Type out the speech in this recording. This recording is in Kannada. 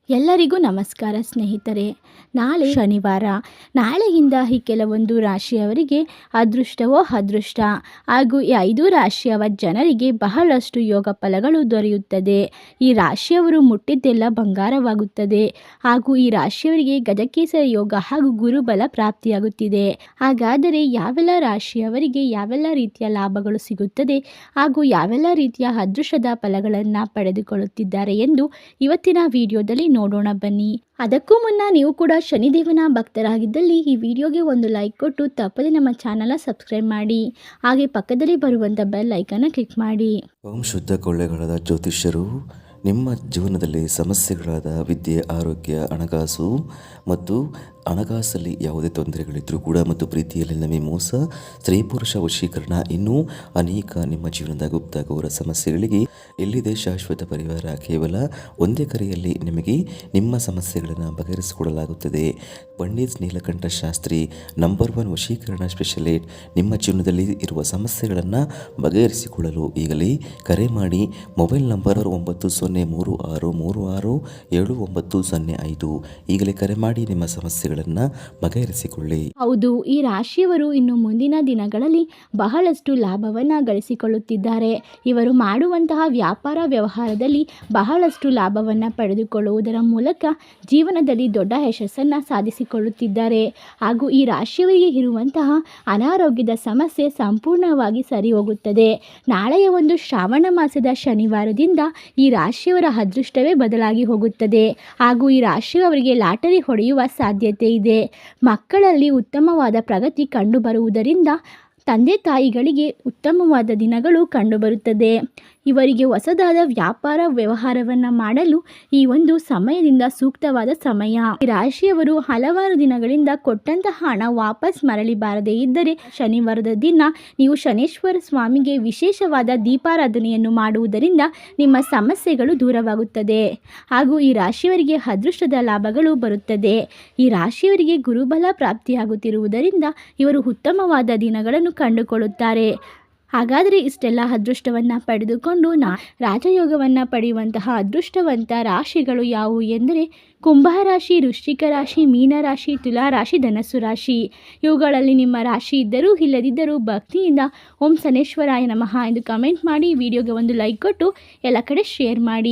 ಎಲ್ಲರಿಗೂ ನಮಸ್ಕಾರ ಸ್ನೇಹಿತರೆ. ನಾಳೆ ಶನಿವಾರ. ನಾಳೆಯಿಂದ ಈ ಕೆಲವೊಂದು ರಾಶಿಯವರಿಗೆ ಅದೃಷ್ಟವೋ ಅದೃಷ್ಟ ಹಾಗೂ ಈ 5 ರಾಶಿಯವ ಜನರಿಗೆ ಬಹಳಷ್ಟು ಯೋಗ ಫಲಗಳು ದೊರೆಯುತ್ತದೆ. ಈ ರಾಶಿಯವರು ಮುಟ್ಟಿದ್ದೆಲ್ಲ ಬಂಗಾರವಾಗುತ್ತದೆ ಹಾಗೂ ಈ ರಾಶಿಯವರಿಗೆ ಗಜಕೇಸರಿ ಯೋಗ ಹಾಗೂ ಗುರುಬಲ ಪ್ರಾಪ್ತಿಯಾಗುತ್ತಿದೆ. ಹಾಗಾದರೆ ಯಾವೆಲ್ಲ ರಾಶಿಯವರಿಗೆ ಯಾವೆಲ್ಲ ರೀತಿಯ ಲಾಭಗಳು ಸಿಗುತ್ತದೆ ಹಾಗೂ ಯಾವೆಲ್ಲ ರೀತಿಯ ಅದೃಷ್ಟದ ಫಲಗಳನ್ನು ಪಡೆದುಕೊಳ್ಳುತ್ತಿದ್ದಾರೆ ಎಂದು ಇವತ್ತಿನ ವಿಡಿಯೋದಲ್ಲಿ ನೋಡೋಣ ಬನ್ನಿ. ಅದಕ್ಕೂ ಮುನ್ನ ನೀವು ಕೂಡ ಶನಿದೇವನ ಭಕ್ತರಾಗಿದ್ದಲ್ಲಿ ಈ ವಿಡಿಯೋಗೆ ಒಂದು ಲೈಕ್ ಕೊಟ್ಟು ತಪ್ಪದೆ ನಮ್ಮ ಚಾನಲ್ ಸಬ್ಸ್ಕ್ರೈಬ್ ಮಾಡಿ. ಹಾಗೆ ಪಕ್ಕದಲ್ಲಿ ಬರುವಂಥ ಬೆಲ್ ಐಕನ್ನ ಕ್ಲಿಕ್ ಮಾಡಿ. ಓಂ ಶುದ್ಧ ಕೊಳ್ಳೆಗಾಲದ ಜ್ಯೋತಿಷ್ಯರು ನಿಮ್ಮ ಜೀವನದಲ್ಲಿ ಸಮಸ್ಯೆಗಳಾದ ವಿದ್ಯೆ, ಆರೋಗ್ಯ, ಹಣಕಾಸು ಮತ್ತು ಹಣಕಾಸಲ್ಲಿ ಯಾವುದೇ ತೊಂದರೆಗಳಿದ್ದರೂ ಕೂಡ ಮತ್ತು ಪ್ರೀತಿಯಲ್ಲಿ ನಮಗೆ ಮೋಸ, ಸ್ತ್ರೀ ಪುರುಷ ವಶೀಕರಣ ಇನ್ನೂ ಅನೇಕ ನಿಮ್ಮ ಜೀವನದ ಗುಪ್ತ ಘೋರ ಸಮಸ್ಯೆಗಳಿಗೆ ಎಲ್ಲಿದೆ ಶಾಶ್ವತ ಪರಿಹಾರ. ಕೇವಲ ಒಂದೇ ಕರೆಯಲ್ಲಿ ನಿಮಗೆ ನಿಮ್ಮ ಸಮಸ್ಯೆಗಳನ್ನು ಬಗೆಹರಿಸಿಕೊಡಲಾಗುತ್ತದೆ. ಪಂಡಿತ್ ನೀಲಕಂಠ ಶಾಸ್ತ್ರಿ ನಂಬರ್ 1 ವಶೀಕರಣ ಸ್ಪೆಷಲಿಸ್ಟ್. ನಿಮ್ಮ ಜೀವನದಲ್ಲಿ ಇರುವ ಸಮಸ್ಯೆಗಳನ್ನು ಬಗೆಹರಿಸಿಕೊಳ್ಳಲು ಈಗಲೇ ಕರೆ ಮಾಡಿ. Mobile number 9036367905. ಈಗಲೇ ಕರೆ ಮಾಡಿ ನಿಮ್ಮ ಸಮಸ್ಯೆಗಳನ್ನು ಬಗೆಹರಿಸಿಕೊಳ್ಳಿ. ಹೌದು, ಈ ರಾಶಿಯವರು ಇನ್ನು ಮುಂದಿನ ದಿನಗಳಲ್ಲಿ ಬಹಳಷ್ಟು ಲಾಭವನ್ನು ಗಳಿಸಿಕೊಳ್ಳುತ್ತಿದ್ದಾರೆ. ಇವರು ಮಾಡುವಂತಹ ವ್ಯಾಪಾರ ವ್ಯವಹಾರದಲ್ಲಿ ಬಹಳಷ್ಟು ಲಾಭವನ್ನು ಪಡೆದುಕೊಳ್ಳುವುದರ ಮೂಲಕ ಜೀವನದಲ್ಲಿ ದೊಡ್ಡ ಯಶಸ್ಸನ್ನು ಸಾಧಿಸಿಕೊಳ್ಳುತ್ತಿದ್ದಾರೆ. ಹಾಗೂ ಈ ರಾಶಿಯವರಿಗೆ ಇರುವಂತಹ ಅನಾರೋಗ್ಯದ ಸಮಸ್ಯೆ ಸಂಪೂರ್ಣವಾಗಿ ಸರಿ ಹೋಗುತ್ತದೆ. ನಾಳೆಯ ಒಂದು ಶ್ರಾವಣ ಮಾಸದ ಶನಿವಾರದಿಂದ ಈ ರಾಶಿಯವರ ಅದೃಷ್ಟವೇ ಬದಲಾಗಿ ಹೋಗುತ್ತದೆ. ಹಾಗೂ ಈ ರಾಶಿಯವರಿಗೆ ಲಾಟರಿ ಹೊಡೆಯುವ ಸಾಧ್ಯತೆ ಇದೆ. ಮಕ್ಕಳಲ್ಲಿ ಉತ್ತಮವಾದ ಪ್ರಗತಿ ಕಂಡುಬರುವುದರಿಂದ ತಂದೆ ತಾಯಿಗಳಿಗೆ ಉತ್ತಮವಾದ ದಿನಗಳು ಕಂಡುಬರುತ್ತದೆ. ಇವರಿಗೆ ಹೊಸದಾದ ವ್ಯಾಪಾರ ವ್ಯವಹಾರವನ್ನು ಮಾಡಲು ಈ ಒಂದು ಸಮಯದಿಂದ ಸೂಕ್ತವಾದ ಸಮಯ. ಈ ರಾಶಿಯವರು ಹಲವಾರು ದಿನಗಳಿಂದ ಕೊಟ್ಟಂತಹ ಹಣ ವಾಪಸ್ ಮರಳಿ ಬಾರದೇ ಇದ್ದರೆ ಶನಿವಾರದ ದಿನ ನೀವು ಶನೇಶ್ವರ ಸ್ವಾಮಿಗೆ ವಿಶೇಷವಾದ ದೀಪಾರಾಧನೆಯನ್ನು ಮಾಡುವುದರಿಂದ ನಿಮ್ಮ ಸಮಸ್ಯೆಗಳು ದೂರವಾಗುತ್ತದೆ. ಹಾಗೂ ಈ ರಾಶಿಯವರಿಗೆ ಅದೃಷ್ಟದ ಲಾಭಗಳು ಬರುತ್ತದೆ. ಈ ರಾಶಿಯವರಿಗೆ ಗುರುಬಲ ಪ್ರಾಪ್ತಿಯಾಗುತ್ತಿರುವುದರಿಂದ ಇವರು ಉತ್ತಮವಾದ ದಿನಗಳನ್ನು ಕಂಡುಕೊಳ್ಳುತ್ತಾರೆ. ಹಾಗಾದರೆ ಇಷ್ಟೆಲ್ಲ ಅದೃಷ್ಟವನ್ನು ಪಡೆದುಕೊಂಡು ರಾಜಯೋಗವನ್ನು ಪಡೆಯುವಂತಹ ಅದೃಷ್ಟವಂತ ರಾಶಿಗಳು ಯಾವುವು ಎಂದರೆ ಕುಂಭರಾಶಿ, ವೃಶ್ಚಿಕ ರಾಶಿ, ಮೀನರಾಶಿ, ತುಲಾರಾಶಿ, ಧನಸ್ಸು ರಾಶಿ. ಇವುಗಳಲ್ಲಿ ನಿಮ್ಮ ರಾಶಿ ಇದ್ದರೂ ಇಲ್ಲದಿದ್ದರೂ ಭಕ್ತಿಯಿಂದ ಓಂ ಶನೇಶ್ವರಾಯ ನಮಃ ಎಂದು ಕಮೆಂಟ್ ಮಾಡಿ. ವಿಡಿಯೋಗೆ ಒಂದು ಲೈಕ್ ಕೊಟ್ಟು ಎಲ್ಲ ಕಡೆ ಶೇರ್ ಮಾಡಿ.